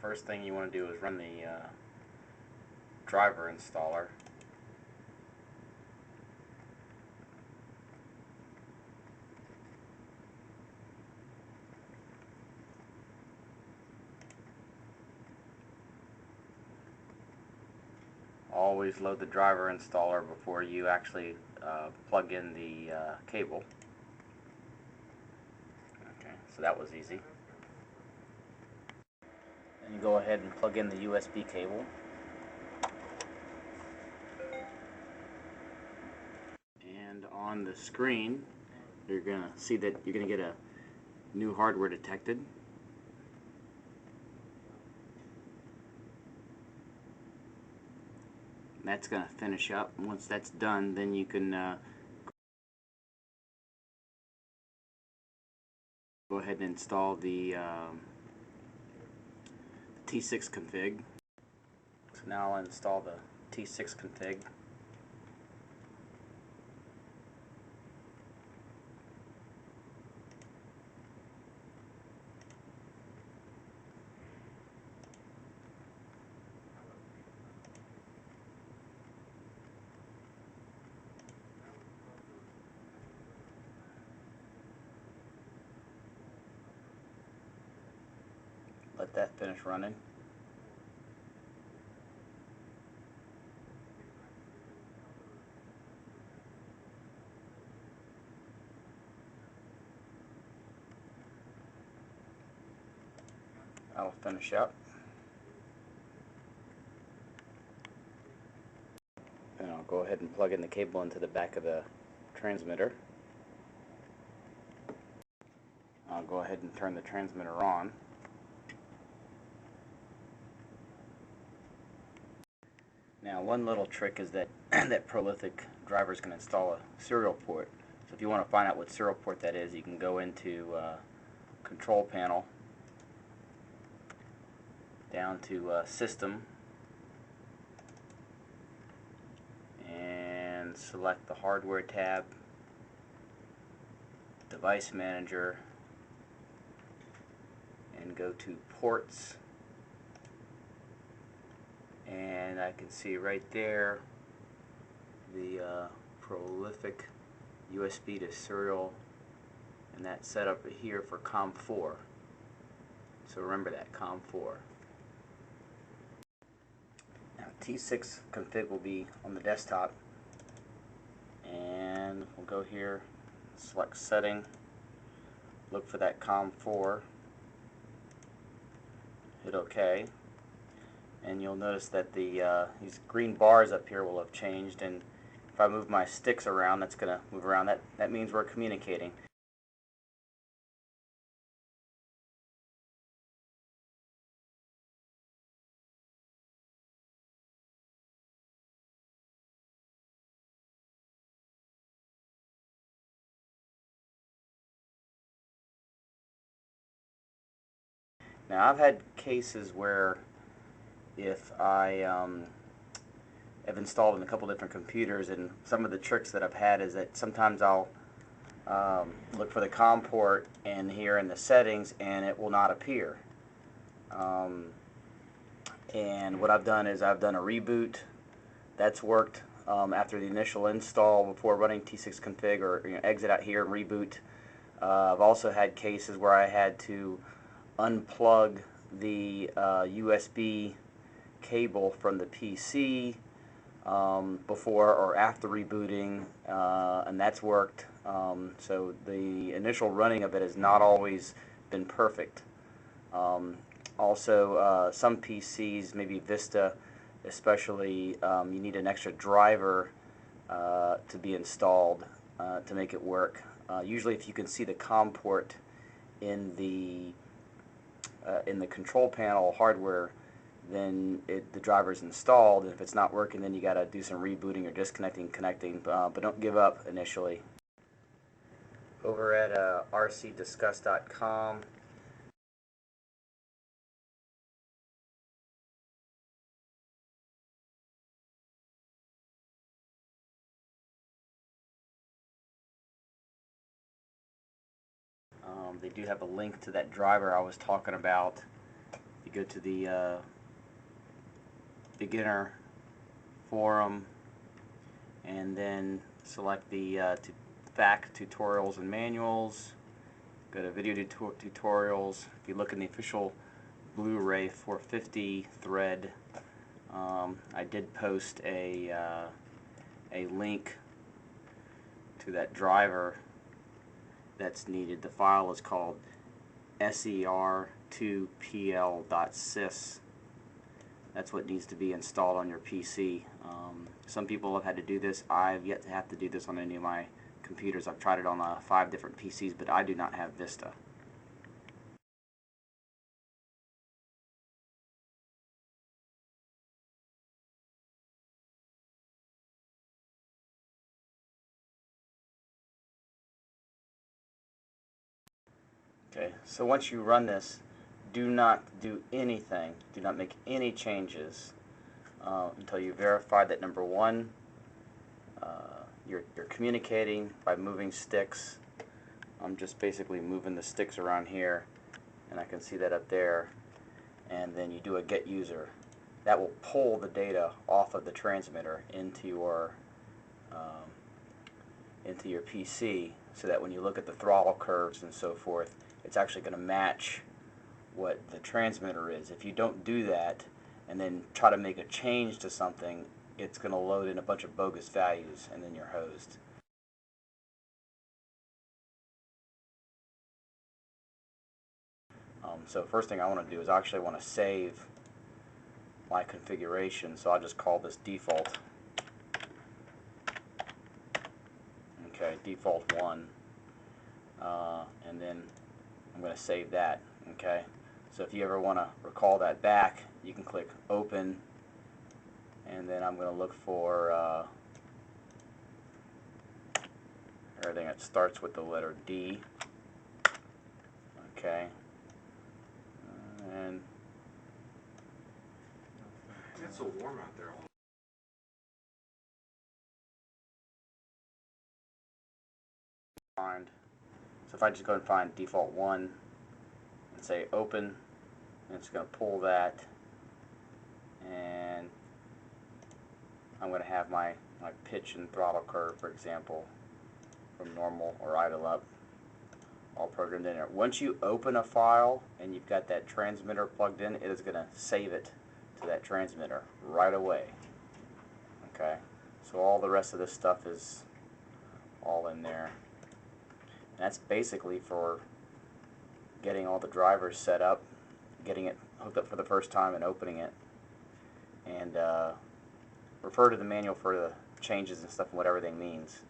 First thing you want to do is run the driver installer. Always load the driver installer before you actually plug in the cable. Okay, so that was easy. Then you go ahead and plug in the USB cable. And on the screen, you're going to see that you're going to get a new hardware detected. That's going to finish up. Once that's done, then you can go ahead and install the T6Config. So now I'll install the T6Config. Let that finish running. That'll finish up. And I'll go ahead and plug in the cable into the back of the transmitter. I'll go ahead and turn the transmitter on. Now, one little trick is that that prolific driver is going to install a serial port. So if you want to find out what serial port that is, you can go into Control Panel, down to System, and select the Hardware tab, Device Manager, and go to Ports. And I can see right there the prolific USB to serial, and that's set up here for COM4. So remember that, COM4. Now T6Config will be on the desktop, and we'll go here, select Setting, look for that COM4, hit OK. And you'll notice that the these green bars up here will have changed, and if I move my sticks around, that's going to move around. That means we're communicating. Now, I've had cases where if I have installed in a couple different computers, and some of the tricks that I've had is that sometimes I'll look for the COM port in here in the settings and it will not appear. And what I've done is I've done a reboot. That's worked after the initial install before running T6Config, or exit out here and reboot. I've also had cases where I had to unplug the USB cable from the PC before or after rebooting, and that's worked. So the initial running of it has not always been perfect. Also, some PCs, maybe Vista especially, you need an extra driver to be installed to make it work. Usually if you can see the COM port in the control panel hardware, then the driver's installed, and if it's not working, then you got to do some rebooting or disconnecting, connecting, but don't give up initially. Over at rcdiscuss.com, they do have a link to that driver I was talking about. If you You go to the beginner forum, and then select the back tutorials and manuals. Go to video tutorials. If you look in the official Blu-ray 450 thread, I did post a link to that driver that's needed. The file is called ser2pl.sys. That's what needs to be installed on your PC. Some people have had to do this. I've yet to have to do this on any of my computers. I've tried it on 5 different PCs, but I do not have Vista. Okay, so once you run this, do not do anything. Do not make any changes until you verify that, number one, you're communicating by moving sticks. I'm just basically moving the sticks around here, and I can see that up there. And then you do a get user. That will pull the data off of the transmitter into your PC, so that when you look at the throttle curves and so forth, it's actually going to match what the transmitter is. If you don't do that and then try to make a change to something, it's going to load in a bunch of bogus values, and then you're hosed. So first thing I want to do is I actually want to save my configuration, so I'll just call this default. Okay, default 1, and then I'm going to save that. Okay, so if you ever want to recall that back, you can click open, and then I'm going to look for everything that starts with the letter D. Okay, and it's so warm out there. So if I just go and find default 1 and say open, and it's going to pull that, and I'm going to have my pitch and throttle curve, for example, from normal or idle up, all programmed in there. Once you open a file and you've got that transmitter plugged in, it is going to save it to that transmitter right away. Okay, so all the rest of this stuff is all in there. And that's basically for getting all the drivers set up, getting it hooked up for the first time and opening it. And refer to the manual for the changes and stuff and what everything means.